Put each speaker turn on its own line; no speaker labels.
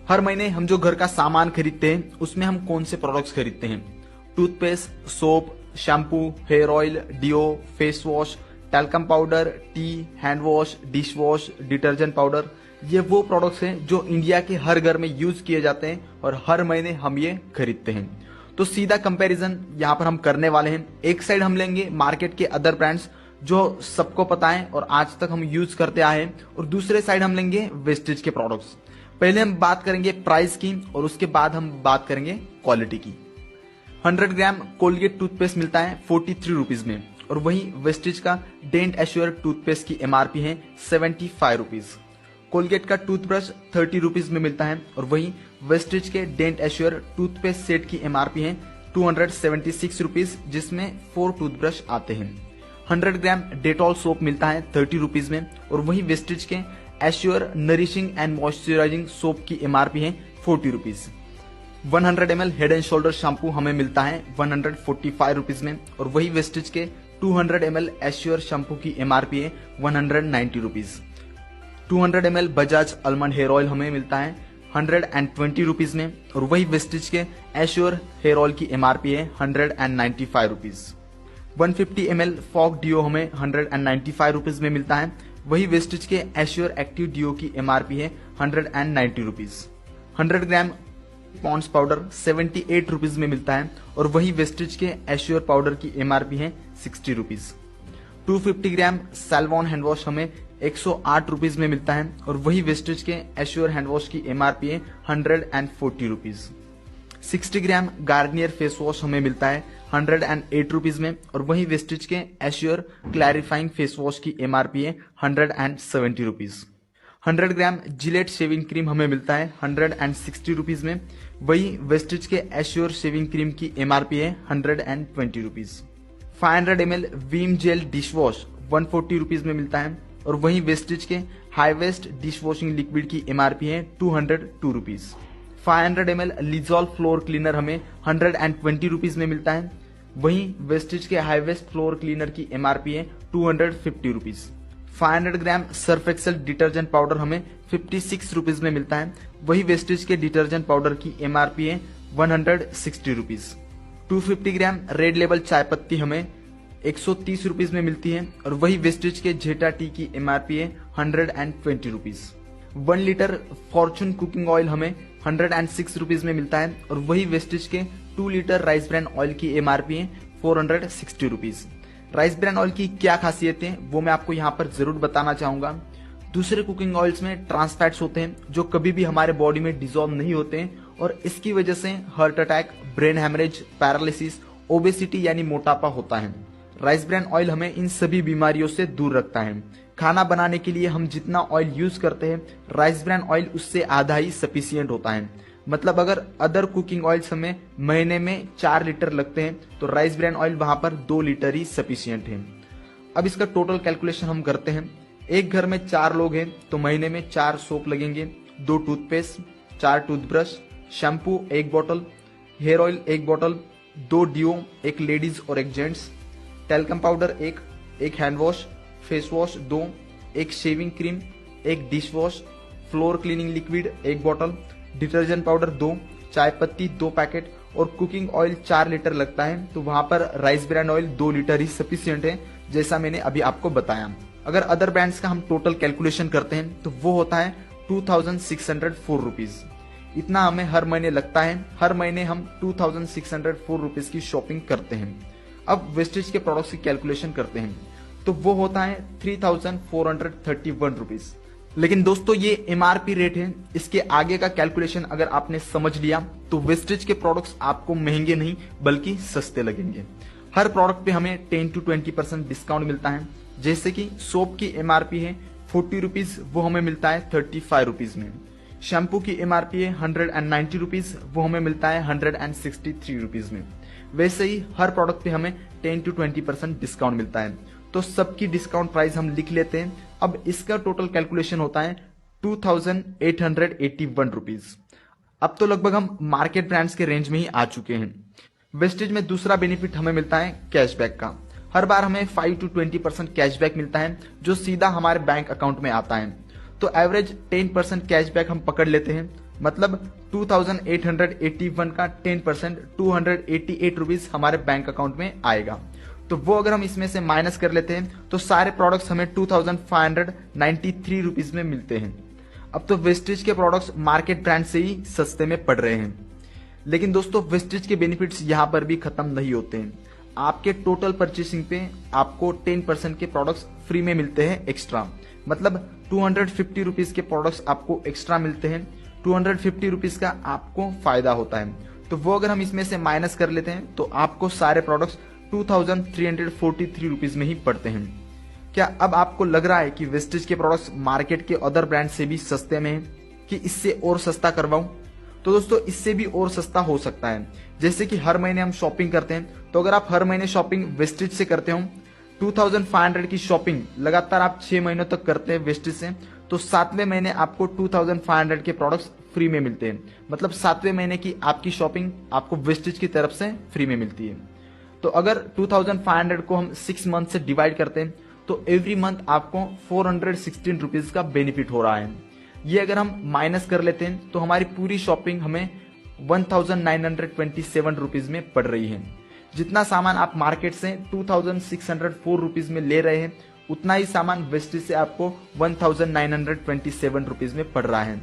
हर महीने हम जो घर का सामान खरीदते हैं उसमें हम कौन से प्रोडक्ट्स खरीदते हैं? Toothpaste, soap, shampoo, hair oil, deo, face wash, talcum powder, tea, hand wash, dish wash, detergent powder. ये वो प्रोडक्ट्स हैं जो इंडिया के हर घर में यूज किए जाते हैं और हर महीने हम ये खरीदते हैं। तो सीधा कंपैरिजन यहाँ पर हम करने वाले हैं। एक साइड हम लेंगे मार्केट के अदर ब्रांड्स जो सबको पता है और आज तक हम यूज करते आए हैं, और दूसरे साइड हम लेंगे वेस्टेज के प्रोडक्ट्स। पहले हम बात करेंगे प्राइस की और उसके बाद हम बात करेंगे क्वालिटी की। 100 ग्राम कोलगेट टूथपेस्ट मिलता है 43 रुपीज में, और वही वेस्टेज का डेंट एश्योर टूथपेस्ट की एमआरपी है 75 रुपीज। कोलगेट का टूथब्रश 30 रुपीज में मिलता है, और वही वेस्टेज के डेंट एश्योर टूथपेस्ट सेट की एमआरपी है 276 रुपीज, जिसमें 4 टूथब्रश आते हैं। 100 ग्राम डेटॉल सोप मिलता है 30 रुपीज में, और वही वेस्टेज के assure nourishing and moisturising soap की एमआरपी है 40 rupees. 100 ml head and shoulder shampoo हमें मिलता है 145 रुपीज में, और वही वेस्टेज के 200 ml एश्योर शैम्पू की एमआरपी है 190 rupees. 200 ml Bajaj almond hair oil हमें मिलता है 120 रुपीज में, और वही वेस्टेज के एश्योर हेयर ऑयल की एमआरपी है 195 रुपीज। 150 ml फॉग डिओ हमें 195 रुपीज में मिलता है, वही वेस्टेज के एश्योर एक्टिव डिओ की एमआरपी है 190 रुपीज। 100 ग्राम पॉन्ड्स पाउडर 78 रुपीज में मिलता है, और वही वेस्टेज के एश्योर पाउडर की एमआरपी है 60 रुपीज। 250 ग्राम सैल्वॉन हैंड वॉश हमें 108 रुपीज में मिलता है, और वही वेस्टेज के एश्योर हैंड वॉश की एमआरपी है 140 रुपीज। 60 ग्राम गार्नियर फेस वॉश हमें मिलता है 108 रुपीज में, और वही वेस्टेज के एश्योर क्लैरिफाइंग फेस वॉश की एमआरपी है 170 rupees. 100 gram Gillette shaving cream हमें मिलता है 160 रुपीज में, वही वेस्टेज के एश्योर शेविंग क्रीम की एमआरपी है 120 rupees. 500 ml Vim gel dish wash 140 rupees में मिलता है, और वही वेस्टेज के high waste dish washing liquid की एमआरपी है 202 rupees. 500 ml Lizol floor cleaner हमें 120 रुपीज में मिलता है, वही वेस्टेज के हाई वेस्ट फ्लोर क्लीनर की एमआरपी है 250 रुपीज। 500 ग्राम सर्फ एक्सेल डिटर्जेंट पाउडर हमें 56 रुपीज में मिलता है, वही वेस्टेज के डिटर्जेंट पाउडर की एमआरपी है 160 रुपीज। 250 ग्राम रेड लेबल चाय पत्ती हमें 130 रुपीज में मिलती है, और वही वेस्टेज के जेटा टी की एमआरपी है 120 rupees. 1 litre Fortune cooking oil हमें 106 रुपीज में मिलता है, और वही वेस्टेज के 2 लीटर राइस ब्रांड ऑयल की एमआरपी है 460 रुपीज। राइस ब्रांड ऑयल की क्या खासियतें हैं वो मैं आपको यहाँ पर जरूर बताना चाहूंगा। दूसरे कुकिंग ऑयल्स में ट्रांस फैट्स होते हैं जो कभी भी हमारे बॉडी में डिसॉल्व नहीं होते हैं, और इसकी वजह से heart attack, brain haemorrhage, paralysis, obesity यानी मोटापा होता है। राइस ब्रांड ऑयल हमें इन सभी बीमारियों से दूर रखता है। खाना बनाने के लिए हम जितना ऑयल यूज करते हैं, राइस ब्रांड ऑयल उससे आधा ही सफिशियंट होता है। मतलब अगर अदर कुकिंग ऑयल्स हमें महीने में 4 लीटर लगते हैं, तो राइस ब्रांड ऑयल वहां पर 2 लीटर ही सफिशियंट है। अब इसका टोटल कैलकुलेशन हम करते हैं। एक घर में 4 लोग हैं तो महीने में 4 सोप लगेंगे, 2 टूथपेस्ट, 4 टूथब्रश, शैम्पू 1 बोतल, हेयर ऑयल 1 बोतल, 2 डिओ, 1 लेडीज और 1 gents, talcum powder 1 hand wash, face wash 2, 1 shaving cream, 1 dish wash, floor cleaning liquid 1 बोतल, डिटर्जेंट पाउडर 2, चाय पत्ती 2 पैकेट, और कुकिंग ऑयल 4 लीटर लगता है, तो वहां पर राइस ब्रांड ऑयल 2 लीटर ही सफिशियंट है, जैसा मैंने अभी आपको बताया। अगर अदर ब्रांड्स का हम टोटल कैलकुलेशन करते हैं तो वो होता है 2604 रुपीज। इतना हमें हर महीने लगता है। हर महीने हम 2604 रुपीज की शॉपिंग करते हैं। अब वेस्टेज के प्रोडक्ट्स की कैलकुलेशन करते हैं तो वो होता है 3431 रुपीज। लेकिन दोस्तों ये एमआरपी रेट है, इसके आगे का कैलकुलेशन अगर आपने समझ लिया तो वेस्टेज के प्रोडक्ट्स आपको महंगे नहीं बल्कि सस्ते लगेंगे। हर प्रोडक्ट पे हमें 10 to 20% डिस्काउंट मिलता है। जैसे कि सोप की एमआरपी है 40 रुपीज, वो हमें मिलता है 35 रुपीज में। शैम्पू की एमआरपी है 190 रुपीज, वो हमें मिलता है 163 रुपीज में। वैसे ही हर प्रोडक्ट पे हमें 10 to 20% डिस्काउंट मिलता है। तो सबकी डिस्काउंट प्राइस हम लिख लेते हैं। अब इसका टोटल कैलकुलेशन होता है 2881 रुपीज। अब तो लगभग हम मार्केट ब्रांड्स के रेंज में ही आ चुके हैं। वेस्टेज में दूसरा बेनिफिट हमें मिलता है कैशबैक का। हर बार हमें 5 to 20% कैशबैक मिलता है जो सीधा हमारे बैंक अकाउंट में आता है। तो एवरेज 10% कैशबैक हम पकड़ लेते हैं। मतलब 2881 का 10% 288 रुपीज हमारे बैंक अकाउंट में आएगा। तो वो अगर हम इसमें से माइनस कर लेते हैं तो सारे प्रोडक्ट्स हमें 2593 रुपीज में मिलते हैं। अब तो वेस्टेज के प्रोडक्ट्स मार्केट ब्रांड से ही सस्ते में पड़ रहे हैं। लेकिन दोस्तों वेस्टेज के बेनिफिट्स यहाँ पर भी खत्म नहीं होते हैं। आपके टोटल परचेसिंग पे आपको 10% के प्रोडक्ट्स फ्री में मिलते हैं एक्स्ट्रा, मतलब 250 रुपीज के प्रोडक्ट्स आपको एक्स्ट्रा मिलते हैं, 250 रुपीज का आपको फायदा होता है। तो वो अगर हम इसमें से माइनस कर लेते हैं तो आपको सारे प्रोडक्ट्स 2343 रुपीज में ही पड़ते हैं। क्या अब आपको लग रहा है कि वेस्टेज के प्रोडक्ट्स मार्केट के अदर ब्रांड से भी सस्ते में हैं कि इससे और सस्ता करवाऊं? तो दोस्तों इससे भी और सस्ता हो सकता है। जैसे कि हर महीने हम शॉपिंग करते हैं, तो अगर आप हर महीने शॉपिंग वेस्टेज से करते हो, 2500 की शॉपिंग लगातार आप 6 महीनों तक करते हैं वेस्टेज से, तो 7वें महीने आपको 2500 के प्रोडक्ट्स फ्री में मिलते हैं। मतलब 7वें महीने की आपकी शॉपिंग आपको वेस्टेज की तरफ से फ्री में मिलती है। तो अगर 2500 को हम 6 मंथ से डिवाइड करते हैं तो एवरी मंथ आपको 416 रुपीज का बेनिफिट हो रहा है। ये अगर हम माइनस कर लेते हैं तो हमारी पूरी शॉपिंग हमें 1927 रुपीज में पड़ रही है। जितना सामान आप मार्केट से 2604 रुपीज में ले रहे हैं, उतना ही सामान वेस्टेज से आपको 1927 रुपीज में पड़ रहा है।